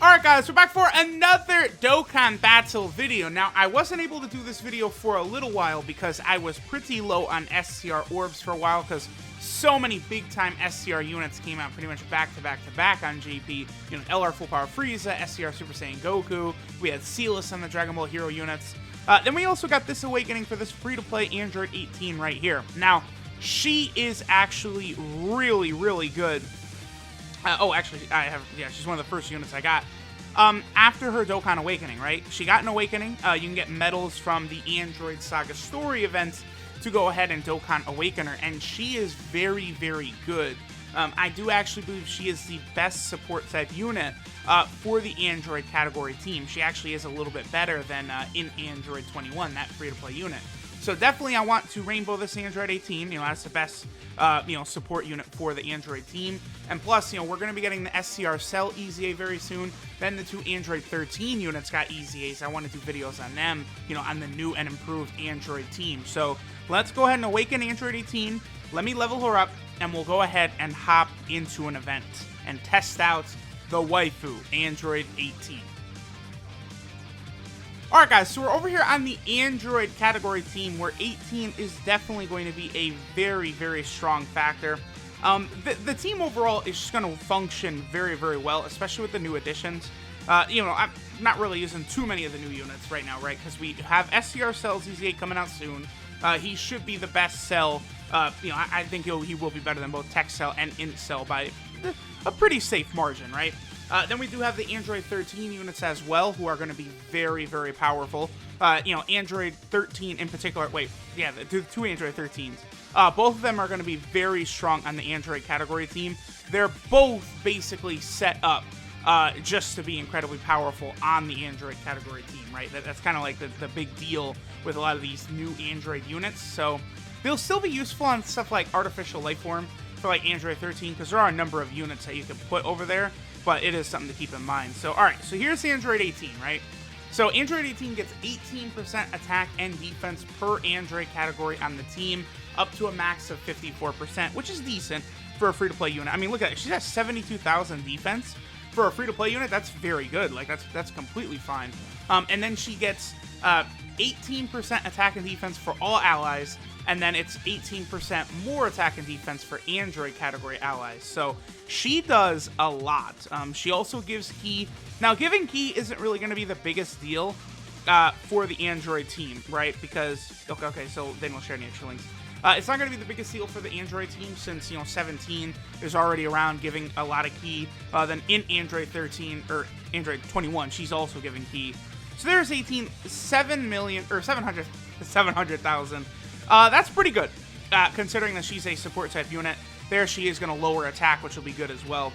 Alright guys, we're back for another Dokkan battle video. Now, I wasn't able to do this video for a little while because I was pretty low on STR orbs for a while because so many big-time STR units came out pretty much back-to-back on JP. You know, LR Full Power Frieza, STR Super Saiyan Goku, we had Sealess on the Dragon Ball Hero units. Then we also got this awakening for this free-to-play Android 18 right here. Now, she is actually really good. She's one of the first units I got. After her Dokkan Awakening, right? She got an Awakening. You can get medals from the Android Saga Story events to go ahead and Dokkan Awaken her, and she is very good. I do actually believe she is the best support type unit for the Android category team. She actually is a little bit better than in Android 21, that free-to-play unit. So definitely I want to rainbow this Android 18, that's the best, support unit for the Android team. And plus, we're going to be getting the STR Cell EZA very soon. Then the two Android 13 units got EZAs. I want to do videos on them, on the new and improved Android team. So let's go ahead and awaken Android 18. Let me level her up, and we'll go ahead and hop into an event and test out the waifu, Android 18. Alright guys, so we're over here on the Android category team where 18 is definitely going to be a very strong factor. The team overall is just going to function very well, especially with the new additions. I'm not really using too many of the new units right now, right? Because we have STR Cell ZZ8 coming out soon. He should be the best Cell. I think he will be better than both Tech Cell and Int Cell by a pretty safe margin, right? Then we do have the Android 13 units as well, who are going to be very powerful. Android 13 in particular, the two Android 13s. Both of them are going to be very strong on the Android category team. They're both basically set up just to be incredibly powerful on the Android category team, right? That's kind of like the big deal with a lot of these new Android units. So they'll still be useful on stuff like Artificial Lifeform for like Android 13, because there are a number of units that you can put over there. But it is something to keep in mind. So, alright, so here's the Android 18, right? So, Android 18 gets 18% attack and defense per Android category on the team, up to a max of 54%, which is decent for a free-to-play unit. I mean, look at it. She has 72,000 defense. For a free-to-play unit, that's very good. Like, that's completely fine. And then she gets 18% attack and defense for all allies, and then it's 18% more attack and defense for Android category allies. So she does a lot. She also gives Ki. Now, giving Ki isn't really going to be the biggest deal for the Android team, right? Because, okay, so then we'll share any extra links. It's not going to be the biggest deal for the Android team since, 17 is already around giving a lot of Ki. Then in Android 13, or Android 21, she's also giving Ki. So there's 18, 700,000. That's pretty good, considering that she's a support type unit. There she is going to lower attack, which will be good as well.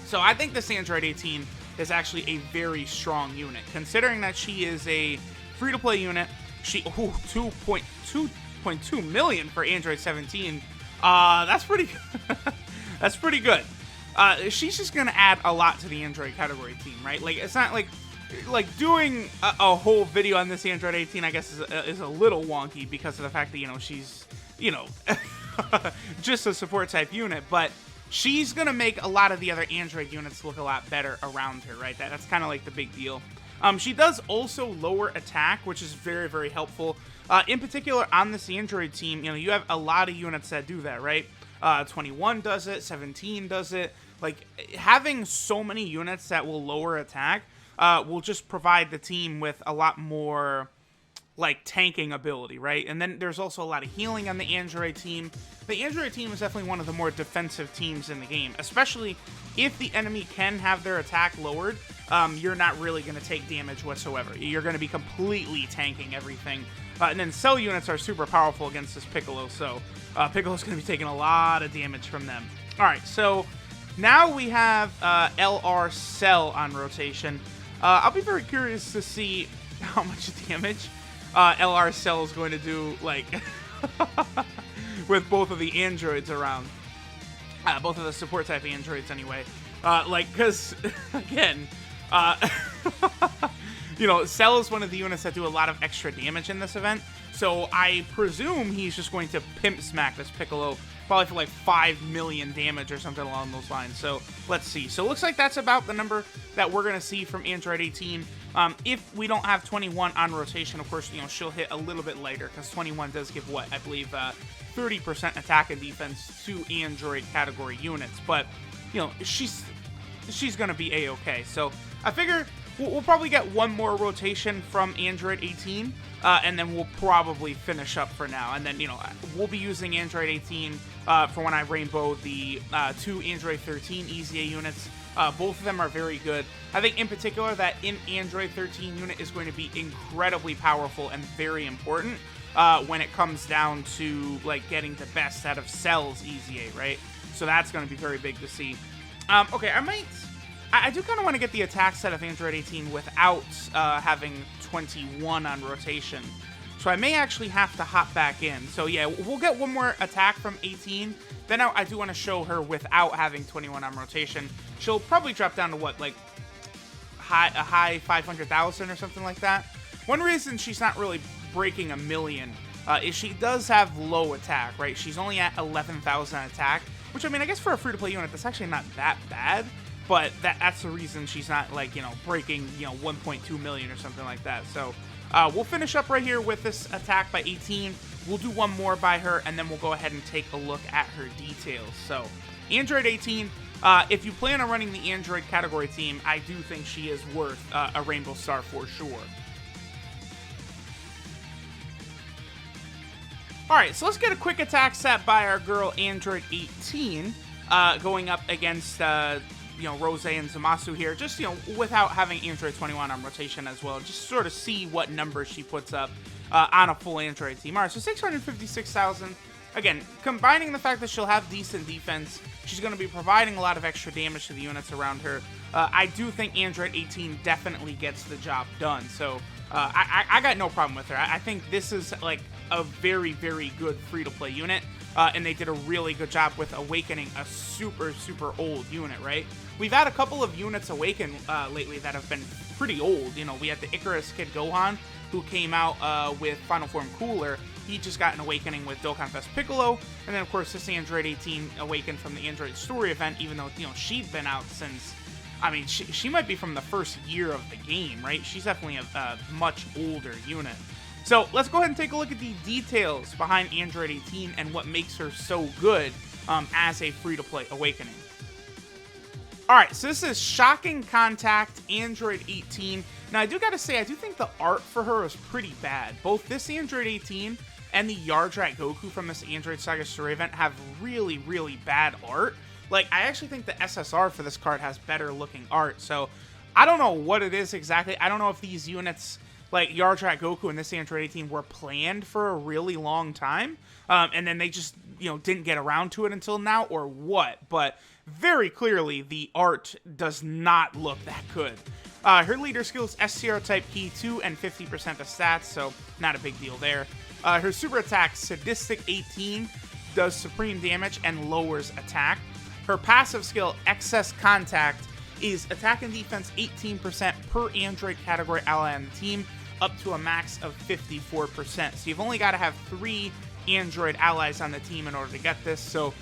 So I think this Android 18 is actually a very strong unit, considering that she is a free-to-play unit. She 2.2 million for Android 17. That's pretty good. That's pretty good. She's just going to add a lot to the Android category team, right? Like, it's not like doing a whole video on this Android 18, I guess, is a little wonky because of the fact that, she's, just a support type unit, but she's going to make a lot of the other Android units look a lot better around her, right? That's kind of like the big deal. She does also lower attack, which is very helpful. In particular, on this Android team, you have a lot of units that do that, right? 21 does it, 17 does it. Like, having so many units that will lower attack will just provide the team with a lot more, tanking ability, right? And then there's also a lot of healing on the Android team. The Android team is definitely one of the more defensive teams in the game, especially if the enemy can have their attack lowered. You're not really going to take damage whatsoever. You're going to be completely tanking everything. And then Cell units are super powerful against this Piccolo, so Piccolo's going to be taking a lot of damage from them. Alright, so now we have LR Cell on rotation. I'll be very curious to see how much damage LR Cell is going to do, with both of the androids around. Both of the support type androids, anyway. Because, again, Cell is one of the units that do a lot of extra damage in this event. So I presume he's just going to pimp smack this Piccolo probably for like 5 million damage or something along those lines. So let's see. So it looks like that's about the number that we're going to see from Android 18. If we don't have 21 on rotation, of course, she'll hit a little bit later, because 21 does give what, I believe, 30% attack and defense to Android category units. But, she's going to be A-okay. So I figure we'll probably get one more rotation from Android 18, and then we'll probably finish up for now. And then, we'll be using Android 18 for when I rainbow the 2 Android 13 EZA units. Both of them are very good. I think in particular that in Android 13 unit is going to be incredibly powerful and very important when it comes down to like getting the best out of Cell's EZA, right? So that's going to be very big to see. Okay, I do kind of want to get the attack set of Android 18 without having 21 on rotation. So I may actually have to hop back in. So yeah, we'll get one more attack from 18. Then I do want to show her without having 21 on rotation. She'll probably drop down to what, like a high 500,000 or something like that. One reason she's not really breaking a million is she does have low attack, right? She's only at 11,000 attack, which I mean, I guess for a free-to-play unit, that's actually not that bad. But that's the reason she's not like, breaking, 1.2 million or something like that. So we'll finish up right here with this attack by 18. We'll do one more by her, and then we'll go ahead and take a look at her details. So Android 18, if you plan on running the Android category team, I do think she is worth a Rainbow Star for sure. Alright, so let's get a quick attack set by our girl Android 18, going up against Rose and Zamasu here, just, without having Android 21 on rotation as well, just sort of see what numbers she puts up on a full Android team. Alright, so 656,000. Again, combining the fact that she'll have decent defense, she's going to be providing a lot of extra damage to the units around her. I do think Android 18 definitely gets the job done, so I got no problem with her. I think this is, like, a very, very good free-to-play unit. And they did a really good job with awakening a super, super old unit, right? We've had a couple of units awaken lately that have been pretty old. We had the Icarus Kid Gohan, who came out with Final Form Cooler. He just got an awakening with Dokkan Fest Piccolo. And then, of course, this Android 18 awakened from the Android Story event, even though, she'd been out since... I mean, she might be from the first year of the game, right? She's definitely a much older unit. So let's go ahead and take a look at the details behind Android 18 and what makes her so good as a free-to-play awakening. Alright, so this is Shocking Contact Android 18. Now, I do gotta say, I do think the art for her is pretty bad. Both this Android 18 and the Yardrat Goku from this Android Saga Story event have really, really bad art. Like, I actually think the SSR for this card has better looking art, so I don't know what it is exactly. I don't know if these units... like Yardrat Goku and this Android 18 were planned for a really long time, and then they just, didn't get around to it until now, or what, but very clearly the art does not look that good. Her leader skill is STR type key 2 and 50% of stats, so not a big deal there. Her super attack, Sadistic 18, does supreme damage and lowers attack. Her passive skill, Excess Contact, is attack and defense 18% per Android category ally on the team, up to a max of 54%. So you've only got to have 3 Android allies on the team in order to get this. So,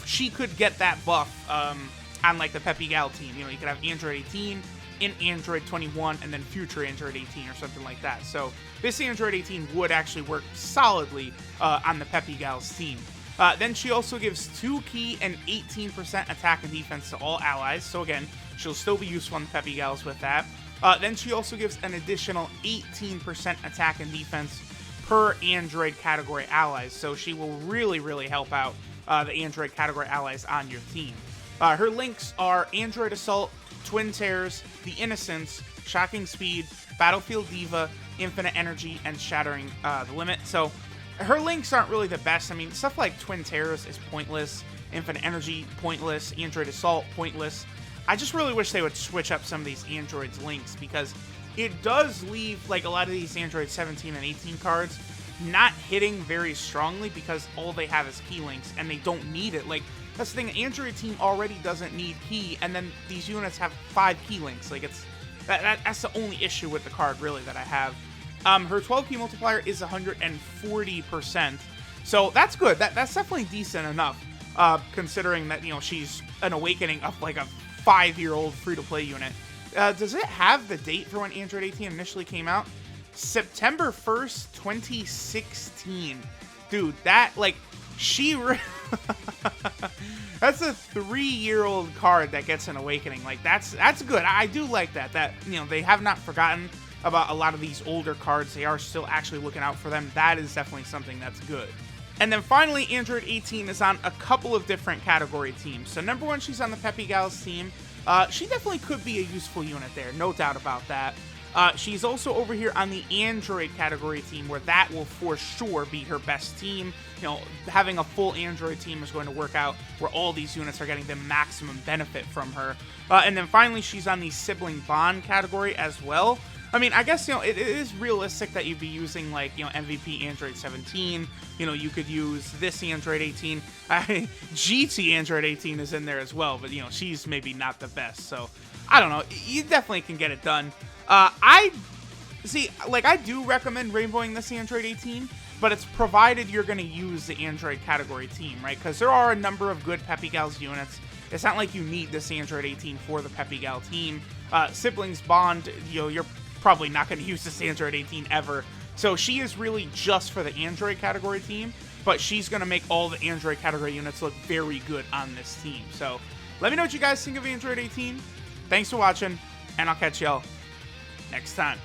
she could get that buff on, like, the Peppy Gal team. You could have Android 18 in Android 21 and then future Android 18 or something like that. So this Android 18 would actually work solidly on the Peppy Gal's team. Then she also gives 2 key and 18% attack and defense to all allies. So again, she'll still be useful on the Peppy Gals with that. Then she also gives an additional 18% attack and defense per Android category allies. So she will really, really help out the Android category allies on your team. Her links are Android Assault, Twin Terrors, The Innocents, Shocking Speed, Battlefield Diva, Infinite Energy, and Shattering the Limit. So her links aren't really the best. I mean, stuff like Twin Terrors is pointless, Infinite Energy, pointless, Android Assault, pointless. I just really wish they would switch up some of these Android's links, because it does leave, like, a lot of these Android 17 and 18 cards not hitting very strongly because all they have is key links, and they don't need it. Like, that's the thing, Android team already doesn't need key, and then these units have 5 key links. Like, that's the only issue with the card, really, that I have. Her 12 key multiplier is 140%, So that's good. That's definitely decent enough, considering that, you know, she's an Awakening of like a 5-year-old free-to-play unit. Does it have the date for when Android 18 initially came out? September 1st, 2016. Dude, that, like, that's a 3-year-old card that gets an Awakening. Like, that's good. I do like that. That, you know, they have not forgotten about a lot of these older cards. They are still actually looking out for them. That is definitely something that's good. And then finally, Android 18 is on a couple of different category teams. So number one, she's on the Peppy Gals team. She definitely could be a useful unit there, no doubt about that. She's also over here on the Android category team, where that will for sure be her best team. You know, having a full Android team is going to work out where all these units are getting the maximum benefit from her. And then finally, she's on the Sibling Bond category as well. I mean, I guess, you know, it is realistic that you'd be using, like, you know, MVP Android 17. You know, you could use this Android 18. GT Android 18 is in there as well, but, you know, she's maybe not the best. So, I don't know. You definitely can get it done. I do recommend rainbowing this Android 18, but it's provided you're going to use the Android category team, right? Because there are a number of good Peppy Gals units. It's not like you need this Android 18 for the Peppy Gal team. Siblings Bond, you know, you're probably not going to use this Android 18 ever. So she is really just for the Android category team, but she's going to make all the Android category units look very good on this team. So let me know what you guys think of Android 18. Thanks for watching, and I'll catch y'all next time.